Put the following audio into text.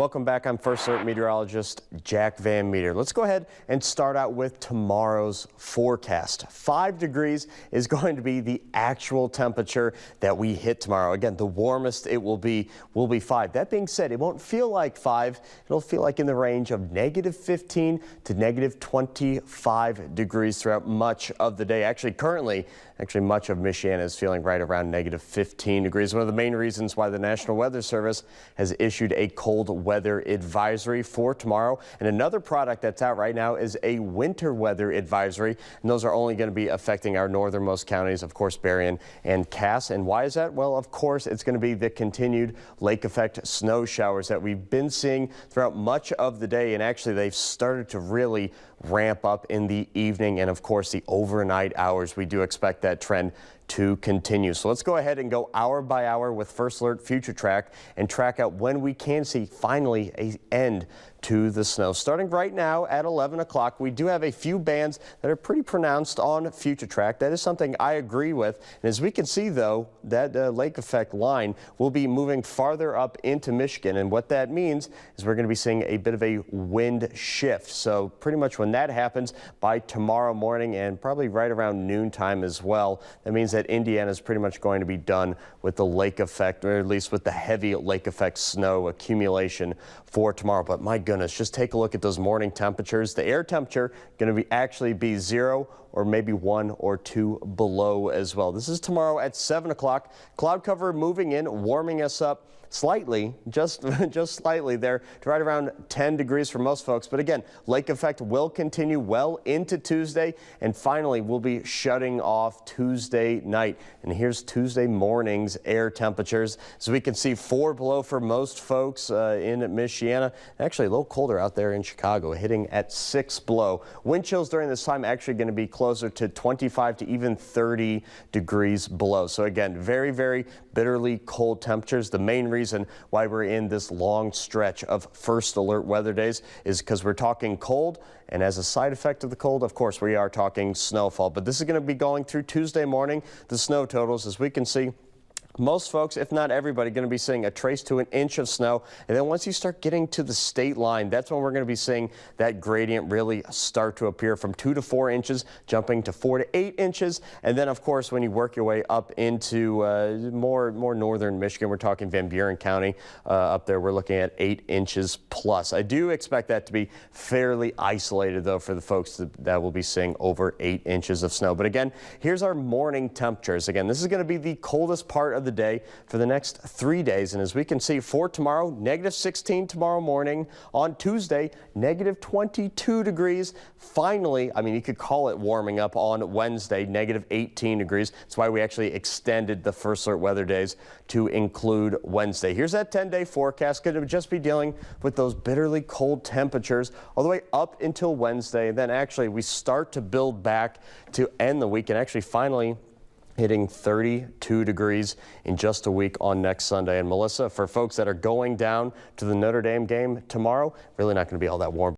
Welcome back. I'm First Alert meteorologist Jack Van Meter. Let's go ahead and start out with tomorrow's forecast. 5 degrees is going to be the actual temperature that we hit tomorrow. Again, the warmest it will be 5. That being said, it won't feel like 5. It'll feel like in the range of -15 to -25 degrees throughout much of the day. Currently, much of Michiana is feeling right around -15 degrees. One of the main reasons why the National Weather Service has issued a cold weather advisory for tomorrow. And another product that's out right now is a winter weather advisory. And those are only going to be affecting our northernmost counties, of course, Berrien and Cass. And why is that? Well, of course, it's going to be the continued lake effect snow showers that we've been seeing throughout much of the day. And actually, they've started to really ramp up in the evening and, of course, the overnight hours. We do expect that trend to continue. So let's go ahead and go hour by hour with First Alert Future Track and track out when we can see finally an end to the snow. Starting right now at 11 o'clock, we do have a few bands that are pretty pronounced on Future Track. That is something I agree with. And as we can see, though, that lake effect line will be moving farther up into Michigan. And what that means is we're going to be seeing a bit of a wind shift. So pretty much when that happens by tomorrow morning and probably right around noontime as well, that means that Indiana is pretty much going to be done with the lake effect, or at least with the heavy lake effect snow accumulation for tomorrow. But my goodness, just take a look at those morning temperatures. The air temperature going to actually be 0 or maybe 1 or 2 below as well. This is tomorrow at 7 o'clock. Cloud cover moving in, warming us up slightly, just slightly there to right around 10 degrees for most folks. But again, lake effect will continue well into Tuesday, and finally we'll be shutting off Tuesday night. And here's Tuesday morning's air temperatures. So we can see 4 below for most folks in Michiana. Actually a little colder out there in Chicago, hitting at 6 below. Wind chills during this time actually going to be closer to 25 to even 30 degrees below. So again, very, very bitterly cold temperatures. The main reason why we're in this long stretch of First Alert weather days is because we're talking cold, and as a side effect of the cold, of course, we are talking snowfall. But this is going to be going through Tuesday morning. The snow totals, as we can see, most folks, if not everybody, going to be seeing a trace to an inch of snow. And then once you start getting to the state line, that's when we're going to be seeing that gradient really start to appear from 2 to 4 inches, jumping to 4 to 8 inches. And then, of course, when you work your way up into more northern Michigan, we're talking Van Buren County up there, we're looking at 8 inches plus. I do expect that to be fairly isolated, though, for the folks that will be seeing over 8 inches of snow. But again, here's our morning temperatures. Again, this is going to be the coldest part of the day for the next 3 days. And as we can see for tomorrow, -16 tomorrow morning. On Tuesday, -22 degrees. Finally, I mean, you could call it warming up on Wednesday, -18 degrees. That's why we actually extended the First Alert weather days to include Wednesday. Here's that 10-day forecast. Going to just be dealing with those bitterly cold temperatures all the way up until Wednesday. And then actually we start to build back to end the week and actually finally hitting 32 degrees in just a week on next Sunday. And Melissa, for folks that are going down to the Notre Dame game tomorrow, really not going to be all that warm.